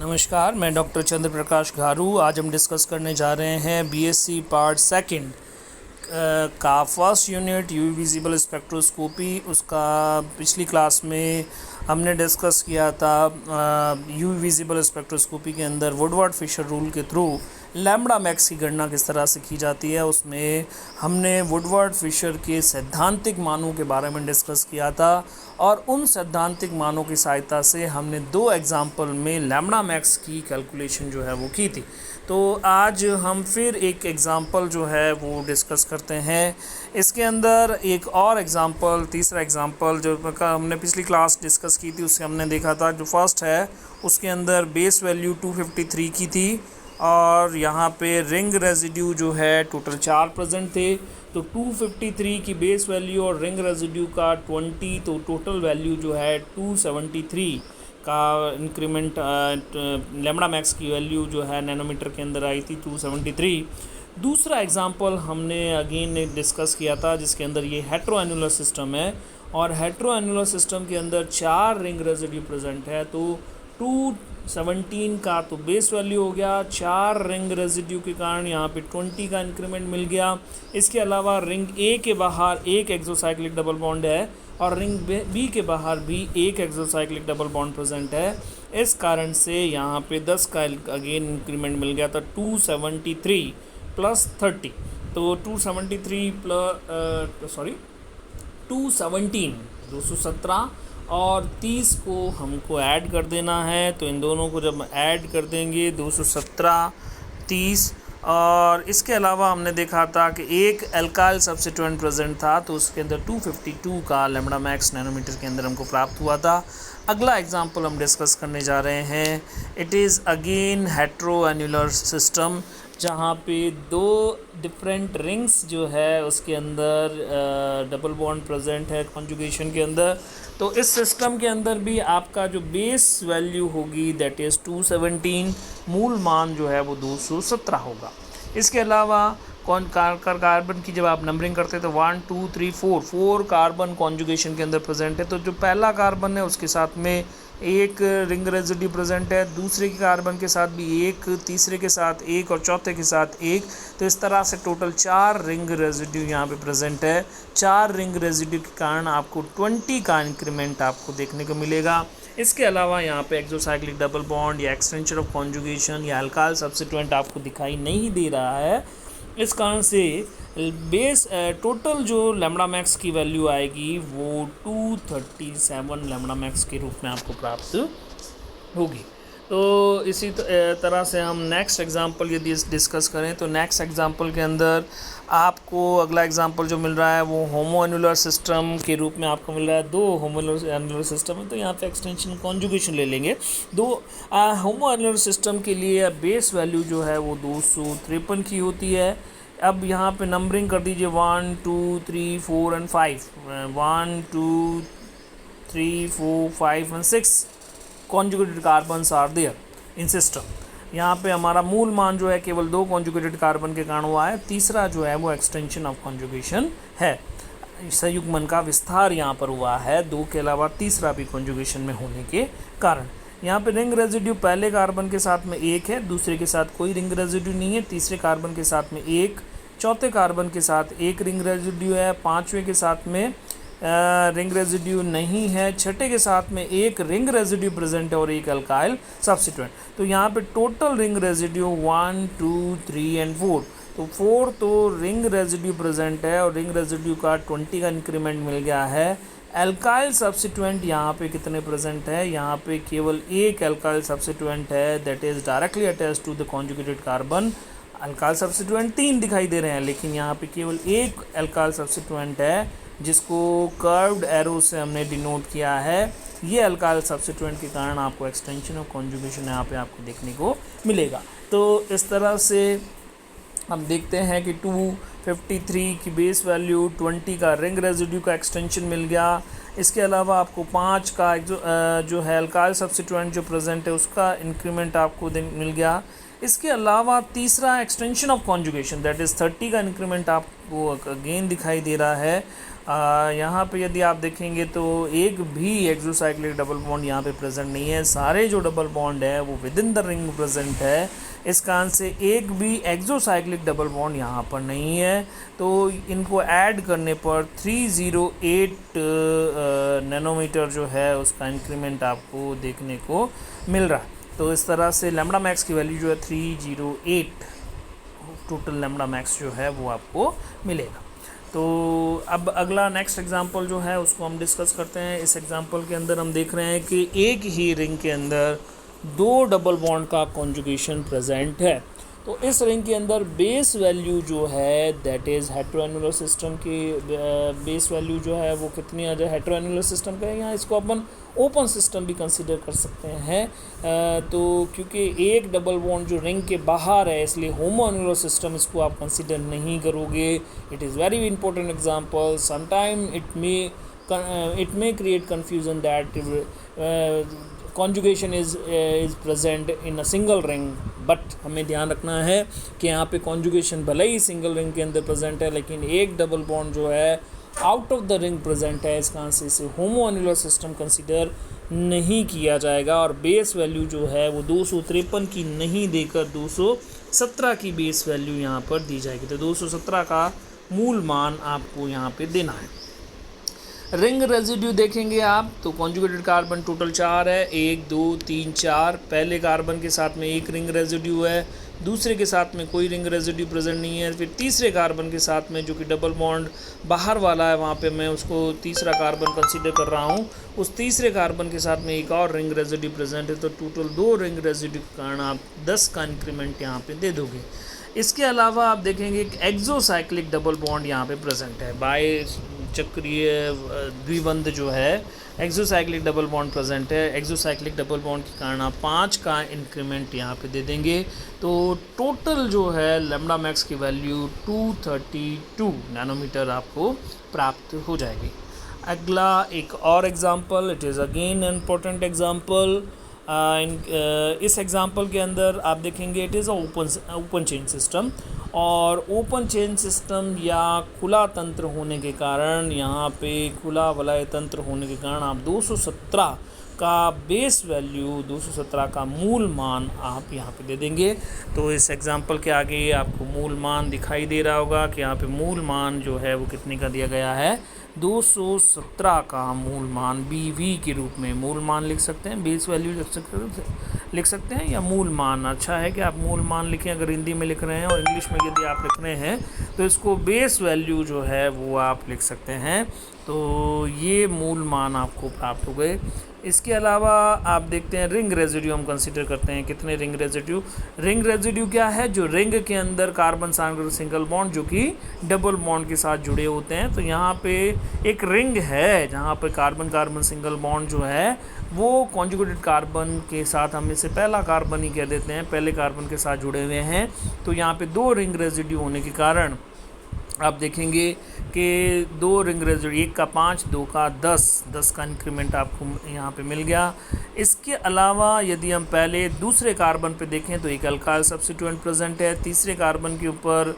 नमस्कार, मैं डॉक्टर चंद्र प्रकाश घारू। आज हम डिस्कस करने जा रहे हैं बीएससी पार्ट सेकंड का first unit UV visible spectroscopy. उसका पिछली क्लास में हमने डिस्कस किया था यूवी विजिबल स्पेक्ट्रोस्कोपी के अंदर वुडवर्ड फिशर रूल के थ्रू लैम्बडा मैक्स की गणना किस तरह से की जाती है। उसमें हमने वुडवर्ड फिशर के सैद्धांतिक मानों के बारे में डिस्कस किया था और उन सैद्धांतिक मानों की सहायता से हमने दो एग्जाम्पल में लैम्बडा मैक्स की कैलकुलेशन जो है वो की थी। तो आज हम फिर एक एग्ज़ाम्पल जो है वो डिस्कस करते हैं। इसके अंदर एक और एग्ज़ाम्पल, तीसरा एग्ज़ाम्पल जो हमने पिछली क्लास डिस्कस की थी उससे हमने देखा था, जो फर्स्ट है उसके अंदर बेस वैल्यू 253 की थी और यहाँ पे रिंग रेजिड्यू जो है टोटल 4 प्रेजेंट थे। तो 253 की बेस वैल्यू और रिंग रेजिड्यू का 20, तो टोटल वैल्यू जो है 273 का इंक्रीमेंट लैम्बडा मैक्स की वैल्यू जो है नैनोमीटर के अंदर आई थी 273। दूसरा एग्जांपल हमने अगेन डिस्कस किया था जिसके अंदर ये हेट्रोएनुलर सिस्टम है और हेट्रोएनुलर सिस्टम के अंदर 4 रिंग रेजिड्यू प्रेजेंट है। तो 217 का तो बेस वैल्यू हो गया, 4 रिंग रेजिड्यू के कारण यहाँ पे 20 का इंक्रीमेंट मिल गया। इसके अलावा रिंग ए के बाहर एक एक्सोसाइक्लिक डबल बॉन्ड है और रिंग बी के बाहर भी एक एक्सोसाइक्लिक डबल बॉन्ड प्रेजेंट है। इस कारण से यहाँ पे 10 का अगेन इंक्रीमेंट मिल गया था 273 प्लस 30। तो 273 217 और 30 को हमको ऐड कर देना है। तो इन दोनों को जब ऐड कर देंगे 217 30, और इसके अलावा हमने देखा था कि एक एल्काइल सब्स्टिट्यूएंट प्रेजेंट था तो उसके अंदर 252 का लैम्बडा मैक्स नैनोमीटर के अंदर हमको प्राप्त हुआ था। अगला एग्जांपल हम डिस्कस करने जा रहे हैं। इट इज़ अगेन हेट्रोएनुलर सिस्टम जहाँ पे दो डिफरेंट रिंग्स जो है उसके अंदर डबल बॉन्ड प्रेजेंट है कॉन्जुगेशन के अंदर। तो इस सिस्टम के अंदर भी आपका जो बेस वैल्यू होगी दैट इज़ 217, मूल मान जो है वो 217 होगा। इसके अलावा कार्बन की जब आप नंबरिंग करते हैं तो 1 2 3 4 कार्बन कॉन्जुगेशन के अंदर प्रेजेंट है। तो जो पहला कार्बन है उसके साथ में एक रिंग रेजिड्यू प्रेजेंट है, दूसरे के कार्बन के साथ भी एक, तीसरे के साथ एक और चौथे के साथ एक। तो इस तरह से टोटल 4 रिंग रेजिड्यू यहाँ पे प्रेजेंट है। 4 रिंग रेजिड्यू के कारण आपको 20 का इंक्रीमेंट आपको देखने को मिलेगा। इसके अलावा यहाँ पे एक्सोसाइक्लिक डबल बॉन्ड या एक्सटेंशन ऑफ कॉन्जुगेशन या अल्काइल सब्स्टिट्यूएंट आपको दिखाई नहीं दे रहा है। इस कारण से बेस टोटल जो लैम्बडा मैक्स की वैल्यू आएगी वो 237 लैम्बडा मैक्स के रूप में आपको प्राप्त होगी। तो इसी तरह से हम नेक्स्ट एग्जांपल यदि डिस्कस करें तो नेक्स्ट एग्जांपल के अंदर आपको अगला एग्जांपल जो मिल रहा है वो होमोएनुलर सिस्टम के रूप में आपको मिल रहा है। 2 होमोएनुलर सिस्टम है तो यहाँ पे एक्सटेंशन कॉन्जुगेशन ले लेंगे। 2 होमोएनुलर सिस्टम के लिए बेस वैल्यू जो है वो 253 की होती है। अब यहाँ पे नंबरिंग कर दीजिए 1 2 3 4 and 5, 1 2 3 4 5 and 6 conjugated carbons are there in system. यहाँ पे हमारा मूल मान जो है केवल 2 कॉन्जुगेटेड कार्बन के कारण हुआ है। तीसरा जो है वो एक्सटेंशन ऑफ कॉन्जुगेशन है, संयुग्मन का विस्तार यहाँ पर हुआ है 2 के अलावा तीसरा भी कॉन्जुगेशन में होने के कारण। यहाँ पे रिंग रेजिड्यू पहले कार्बन के साथ में एक है, दूसरे के साथ कोई रिंग रेजिड्यू नहीं है, तीसरे कार्बन के साथ में एक, चौथे कार्बन के साथ एक रिंग रेजिड्यू है, पांचवें के साथ में रिंग रेजिड्यू नहीं है, छठे के साथ में एक रिंग रेजिड्यू प्रेजेंट है और एक अल्काइल सब्स्टिट्यूएंट। तो यहाँ पे टोटल रिंग रेजिड्यू 1 2 3 एंड 4, तो 4 तो रिंग रेजिड्यू प्रेजेंट है और रिंग रेजिड्यू का 20 का इंक्रीमेंट मिल गया है। अल्काइल सब्स्टिट्यूएंट यहाँ पे कितने प्रेजेंट है, यहाँ पे केवल एक अल्काइल सब्स्टिट्यूएंट है that is directly attached to the conjugated carbon. Alkyl substituent 3 दिखाई दे रहे हैं लेकिन यहाँ पे केवल एक अल्काइल सब्स्टिट्यूएंट है जिसको कर्व्ड एरो से हमने डिनोट किया है। ये अल्काइल सब्स्टिट्यूएंट के कारण आपको एक्सटेंशन ऑफ कॉन्जुगेशन यहाँ पे आपको देखने को मिलेगा। तो इस तरह से हम देखते हैं कि 253 की बेस वैल्यू, 20 का रिंग रेजिड्यू का एक्सटेंशन मिल गया। इसके अलावा आपको 5 का जो है अल्काइल सब्स्टिट्यूएंट जो प्रेजेंट है उसका इंक्रीमेंट आपको मिल गया। इसके अलावा तीसरा extension of conjugation that is 30 का इंक्रीमेंट आपको अगेन दिखाई दे रहा है। यहाँ पे यदि आप देखेंगे तो एक भी एक्सोसाइक्लिक डबल बॉन्ड यहाँ पे प्रेजेंट नहीं है। सारे जो डबल बॉन्ड है वो with in the ring present है। इस कारण से एक भी एक्सोसाइक्लिक डबल बॉन्ड यहाँ पर नहीं है। तो इनको ऐड करने पर 308 नैनोमीटर जो है उसका इंक्रीमेंट आपको देखने को मिल रहा है। तो इस तरह से लैम्ब्डा मैक्स की वैल्यू जो है 308 टोटल लैम्ब्डा मैक्स जो है वो आपको मिलेगा। तो अब अगला नेक्स्ट एग्जांपल जो है उसको हम डिस्कस करते हैं। इस एग्जांपल के अंदर हम देख रहे हैं कि एक ही रिंग के अंदर दो डबल बॉन्ड का कॉन्जुगेशन प्रेजेंट है। तो इस रिंग के अंदर बेस वैल्यू जो है दैट इज़ हेटेरोएनुलर सिस्टम की बेस वैल्यू जो है वो कितनी आ जाए हेटेरोएनुलर सिस्टम का है। यहाँ इसको अपन ओपन सिस्टम भी कंसीडर कर सकते हैं। तो क्योंकि एक डबल बॉन्ड जो रिंग के बाहर है इसलिए होमोएनुलर सिस्टम इसको आप कंसीडर नहीं करोगे। It is very important example. Sometime it may create confusion that conjugation is present in a single ring, but हमें ध्यान रखना है कि यहाँ पे कॉन्जुगेशन भले ही सिंगल रिंग के अंदर प्रेजेंट है लेकिन एक डबल बॉन्ड जो है out of the ring present है। इस कारण से इसे होमोएनुलर सिस्टम कंसीडर नहीं किया जाएगा और बेस वैल्यू जो है वो 253 की नहीं देकर 217 की बेस वैल्यू यहाँ पर दी जाएगी। तो 217 का मूल मान आपको यहाँ पे देना है। रिंग रेजिड्यू देखेंगे आप तो कॉन्जुगेटेड कार्बन टोटल 4 है, 1 2 3 4। पहले कार्बन के साथ में एक रिंग रेजिड्यू है, दूसरे के साथ में कोई रिंग रेजिड्यू प्रेजेंट नहीं है। फिर तीसरे कार्बन के साथ में जो कि डबल बॉन्ड बाहर वाला है वहाँ पे मैं उसको तीसरा कार्बन कंसीडर कर रहा हूँ। उस तीसरे कार्बन के साथ में एक और रिंग रेजिड्यू प्रेजेंट है। तो टोटल 2 रिंग रेजिड्यू के कारण आप 10 का इंक्रीमेंट यहाँ पे दे दोगे। इसके अलावा आप देखेंगे कि एक्सोसाइक्लिक डबल बॉन्ड यहाँ पे प्रेजेंट है। बाय चक्रीय द्विबंध जो है एक्सोसाइक्लिक डबल बॉन्ड प्रेजेंट है। एक्सोसाइक्लिक डबल बॉन्ड के कारण आप 5 का इंक्रीमेंट यहाँ पे दे देंगे। तो टोटल जो है लैम्ब्डा मैक्स की वैल्यू 232 नैनोमीटर आपको प्राप्त हो जाएगी। अगला एक और example, it is again important example. इस एग्जांपल के अंदर आप देखेंगे it is open chain system और ओपन चेन सिस्टम या खुला तंत्र होने के कारण यहाँ पे खुला वलय तंत्र होने के कारण आप 217 का बेस वैल्यू 217 का मूल मान आप यहाँ पे दे देंगे। तो इस एग्जांपल के आगे आपको मूल मान दिखाई दे रहा होगा कि यहाँ पे मूल मान जो है वो कितने का दिया गया है 217 का मूल मान BV के रूप में मूल मान लिख सकते हैं, बेस वैल्यू लिख सकते हैं या मूल मान। अच्छा है कि आप मूल मान लिखें अगर हिंदी में लिख रहे हैं, और इंग्लिश में यदि आप लिख रहे हैं तो इसको बेस वैल्यू जो है वो आप लिख सकते हैं। तो ये मूल मान आपको प्राप्त हो गए। इसके अलावा आप देखते हैं रिंग रेजिड्यू हम कंसीडर करते हैं। कितने रिंग रेजिड्यू क्या है? जो रिंग के अंदर कार्बन सिंगल बॉन्ड जो कि डबल बॉन्ड के साथ जुड़े होते हैं। तो यहाँ पे एक रिंग है जहाँ पे कार्बन सिंगल बॉन्ड जो है वो कॉन्जुगेटेड कार्बन के साथ हम इसे पहला कार्बन ही कह देते हैं, पहले कार्बन के साथ जुड़े हुए हैं। तो यहाँ पे 2 रिंग रेजिड्यू होने के कारण आप देखेंगे कि 2 रिंग रेजिड्यू, 1 का 5 2 का 10 का इंक्रीमेंट आपको यहाँ पे मिल गया। इसके अलावा यदि हम पहले दूसरे कार्बन पे देखें तो एक अल्काइल सब्स्टिट्यूएंट प्रेजेंट है, तीसरे कार्बन के ऊपर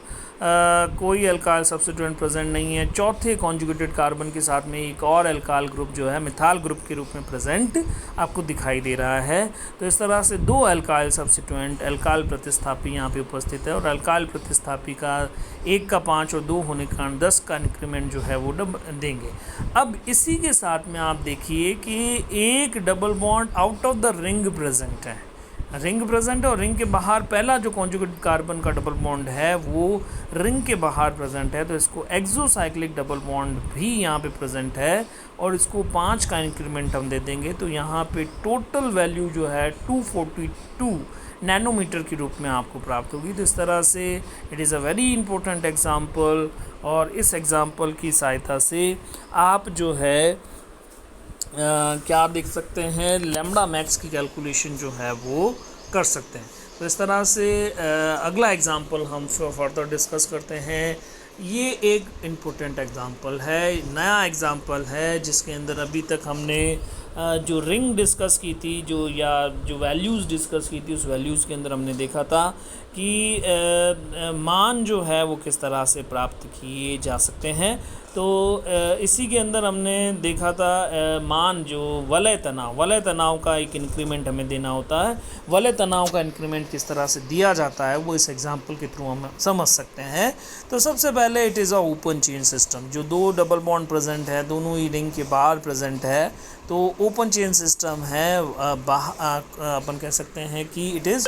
कोई अल्काइल सब्स्टिट्यूएंट प्रेजेंट नहीं है, चौथे कॉन्जुगेटेड कार्बन के साथ में एक और अल्काइल ग्रुप जो है मिथाइल ग्रुप के रूप में प्रेजेंट आपको दिखाई दे रहा है। तो इस तरह से 2 अल्काइल सब्स्टिट्यूएंट अल्काइल प्रतिस्थापी यहाँ पे उपस्थित है और अल्काइल प्रतिस्थापी का 1 का 5 और 2 होने के कारण 10 का इंक्रीमेंट जो है वो देंगे। अब इसी के साथ में आप देखिए कि एक double bond out of the ring present है, और रिंग के बाहर पहला जो कॉन्जुगेटेड कार्बन का डबल बॉन्ड है वो रिंग के बाहर प्रेजेंट है। तो इसको एक्सोसाइक्लिक डबल बॉन्ड भी यहाँ पे प्रेजेंट है और इसको 5 का इंक्रीमेंट हम दे देंगे। तो यहाँ पे टोटल वैल्यू जो है 242 नैनोमीटर के रूप में आपको प्राप्त होगी। तो इस तरह से it is a very important example और इस एग्जाम्पल की सहायता से आप जो है क्या देख सकते हैं लैम्ब्डा मैक्स की कैलकुलेशन जो है वो कर सकते हैं। तो इस तरह से अगला एग्जांपल हम फर्दर डिस्कस करते हैं। ये एक इम्पोर्टेंट एग्जांपल है, नया एग्जांपल है जिसके अंदर अभी तक हमने जो रिंग डिस्कस की थी जो वैल्यूज़ डिस्कस की थी उस वैल्यूज़ के अंदर हमने देखा था कि मान जो है वो किस तरह से प्राप्त किए जा सकते हैं। तो इसी के अंदर हमने देखा था मान जो वलय तनाव का एक इंक्रीमेंट हमें देना होता है। वलय तनाव का इंक्रीमेंट किस तरह से दिया जाता है वो इस एग्जांपल के थ्रू हम समझ सकते हैं। तो सबसे पहले it is a open chain system, जो दो डबल बॉन्ड प्रेजेंट है, दोनों ही रिंग के बाहर प्रेजेंट है, तो ओपन चेन सिस्टम है। अपन कह सकते हैं कि इट इज़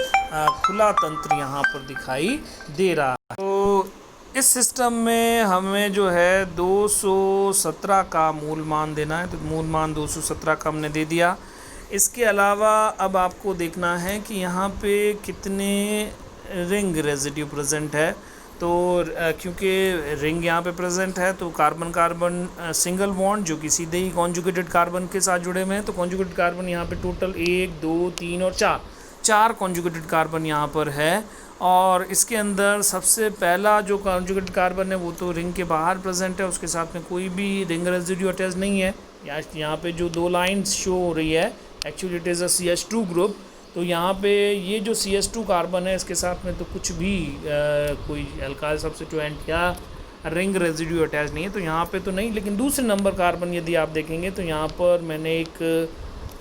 खुला तंत्र यहाँ पर दिखाई दे रहा है। तो इस सिस्टम में हमें जो है 217 का मूल मान देना है, तो मूल मान 217 का हमने दे दिया। इसके अलावा अब आपको देखना है कि यहाँ पे कितने रिंग रेजिड्यू प्रेजेंट है। तो क्योंकि रिंग यहाँ पे प्रेजेंट है तो कार्बन कार्बन सिंगल बॉन्ड जो कि सीधे ही कॉन्जुगेटेड कार्बन के साथ जुड़े हुए हैं, तो कॉन्जुगेटेड कार्बन यहाँ पे टोटल 1 2 3 और 4 कॉन्जुगेटेड कार्बन यहाँ पर है। और इसके अंदर सबसे पहला जो कॉन्जुगेटेड कार्बन है वो तो रिंग के बाहर प्रेजेंट है, उसके साथ में कोई भी रिंग रेजिड्यू अटैच नहीं है। यहाँ पे जो 2 लाइन्स शो हो रही है actually it is a CH2 group. तो यहाँ पे ये जो CH2 कार्बन है इसके साथ में तो कुछ भी कोई अल्काइल सब्स्टिट्यूएंट या रिंग रेजिड्यू अटैच नहीं है, तो यहाँ पे तो नहीं। लेकिन दूसरे नंबर कार्बन यदि आप देखेंगे तो यहाँ पर मैंने एक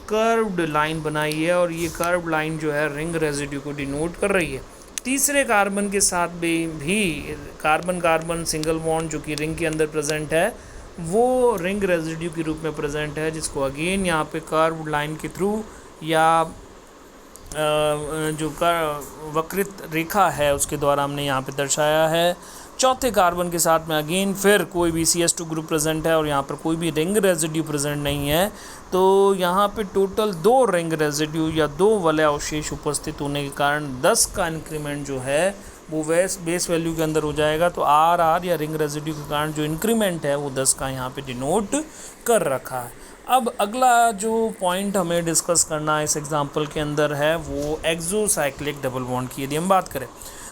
कर्व्ड लाइन बनाई है और ये कर्व्ड लाइन जो है रिंग रेजिड्यू को डिनोट कर रही है। तीसरे कार्बन के साथ भी कार्बन कार्बन सिंगल बॉन्ड जो कि रिंग के अंदर प्रेजेंट है वो रिंग रेजिड्यू के रूप में प्रेजेंट है, जिसको अगेन यहाँ पे कर्व्ड लाइन के थ्रू या जो वक्रित रेखा है उसके द्वारा हमने यहाँ पे दर्शाया है। चौथे कार्बन के साथ में अगेन फिर कोई भी CH2 ग्रुप प्रेजेंट है और यहाँ पर कोई भी रिंग रेजिड्यू प्रेजेंट नहीं है, तो यहाँ पे टोटल 2 रिंग रेजिड्यू या 2 वलय अवशेष उपस्थित होने के कारण 10 का इंक्रीमेंट जो है वो बेस वैल्यू के अंदर हो जाएगा। तो RR या रिंग रेजिड्यू के कारण जो इंक्रीमेंट है वो 10 का यहाँ पे डिनोट कर रखा है। अब अगला जो पॉइंट हमें डिस्कस करना है इस एग्जांपल के अंदर है वो एक्सोसाइक्लिक डबल बॉन्ड की यदि हम बात करें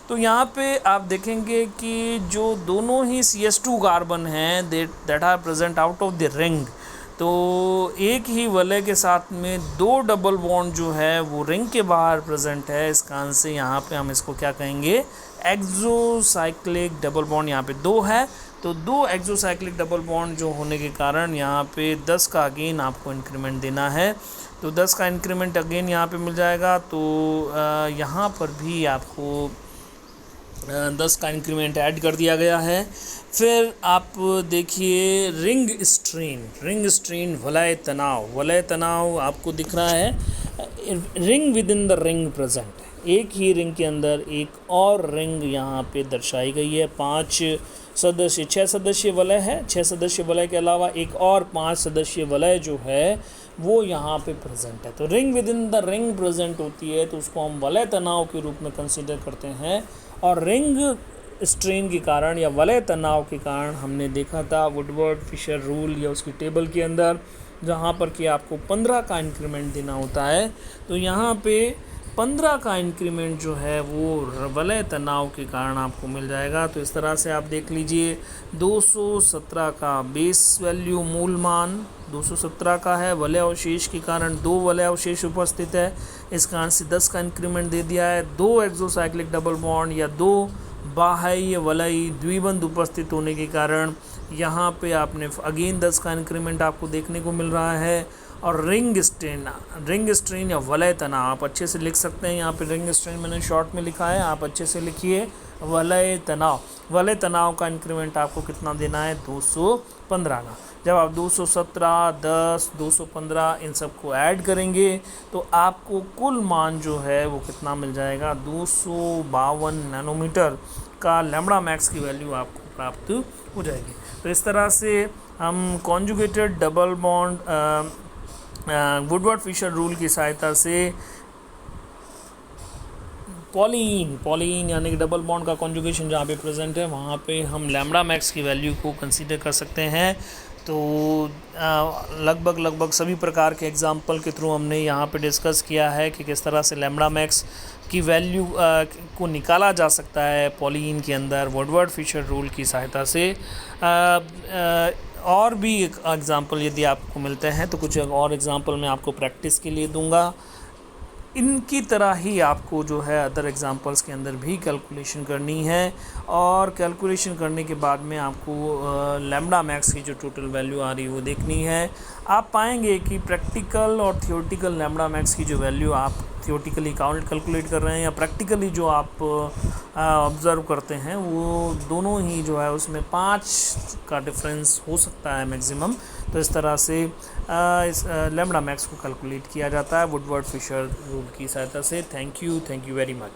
तो यहाँ पे आप देखेंगे कि जो दोनों ही CH2 कार्बन हैं that are present out of the ring, तो एक ही वलय के साथ में 2 डबल बॉन्ड जो है वो रिंग के बाहर प्रेजेंट है। इस कारण से यहाँ पे हम इसको क्या कहेंगे, एक्सोसाइक्लिक डबल बॉन्ड यहाँ पे 2 है। तो 2 एक्सोसाइक्लिक डबल बॉन्ड जो होने के कारण यहाँ पे 10 का अगेन आपको इंक्रीमेंट देना है, तो 10 का इंक्रीमेंट अगेन यहाँ पे मिल जाएगा। तो यहाँ पर भी आपको 10 का इंक्रीमेंट ऐड कर दिया गया है। फिर आप देखिए रिंग स्ट्रेन वलय तनाव आपको दिख रहा है। Ring with in the ring present है, एक ही रिंग के अंदर एक और रिंग यहाँ पे दर्शाई गई है। 6 सदस्यीय वलय है, 6 सदस्यीय वलय के अलावा एक और 5 सदस्यीय वलय जो है वो यहाँ पे प्रेजेंट है। तो ring with in the ring present होती है तो उसको हम वलय तनाव के रूप में कंसिडर करते हैं। और रिंग स्ट्रेन के कारण या वलय तनाव के कारण हमने देखा था वुडवर्ड फिशर रूल या उसकी टेबल के अंदर, जहाँ पर कि आपको 15 का इंक्रीमेंट देना होता है। तो यहाँ पे 15 का इंक्रीमेंट जो है वो वलय तनाव के कारण आपको मिल जाएगा। तो इस तरह से आप देख लीजिए 217 का बेस वैल्यू मूल मान 217 का है, वलय अवशेष के कारण 2 वलय अवशेष उपस्थित है, इस कारण से 10 का इंक्रीमेंट दे दिया है। 2 एक्सोसाइक्लिक डबल बॉन्ड या 2 बाह्य वलयी द्विबंध उपस्थित होने के कारण यहाँ पे आपने अगेन 10 का इंक्रीमेंट आपको देखने को मिल रहा है। और रिंग स्ट्रेन या वलय तनाव आप अच्छे से लिख सकते हैं। यहाँ पे रिंग स्ट्रेन मैंने शॉर्ट में लिखा है, आप अच्छे से लिखिए वलय तनाव का इंक्रीमेंट आपको कितना देना है, 215 का। जब आप 217, 10, 215 इन सब को ऐड करेंगे तो आपको कुल मान जो है वो कितना मिल जाएगा, 252 नैनोमीटर का लैम्ब्डा मैक्स की वैल्यू आपको प्राप्त हो जाएगी। तो इस तरह से हम conjugated double bond Woodward Fisher rule की सहायता से पॉलीन यानी कि डबल बॉन्ड का कॉन्जुगेशन जहाँ पे प्रेजेंट है वहाँ पे हम लैम्ब्डा मैक्स की वैल्यू को कंसीडर कर सकते हैं। तो लगभग सभी प्रकार के एग्जाम्पल के थ्रू हमने यहाँ पे डिस्कस किया है कि किस तरह से लैम्ब्डा मैक्स की वैल्यू को निकाला जा सकता है पॉलीन के अंदर वुडवर्ड फिशर रूल की सहायता से। और भी एग्ज़ाम्पल यदि आपको मिलते हैं तो कुछ और एग्ज़ाम्पल मैं आपको प्रैक्टिस के लिए दूंगा। इनकी तरह ही आपको जो है अदर एग्जांपल्स के अंदर भी कैलकुलेशन करनी है, और कैलकुलेशन करने के बाद में आपको लैम्डा मैक्स की जो टोटल वैल्यू आ रही है वो देखनी है। आप पाएंगे कि प्रैक्टिकल और थियोरेटिकल लैम्डा मैक्स की जो वैल्यू आप थियोरेटिकली कैलकुलेट कर रहे हैं या प्रैक्टिकली जो आप ऑब्ज़र्व करते हैं, वो दोनों ही जो है उसमें 5 का डिफरेंस हो सकता है मैक्सिमम। तो इस तरह से इस लैम्डा मैक्स को कैलकुलेट किया जाता है वुडवर्ड फिशर रूल की सहायता से। Thank you very much.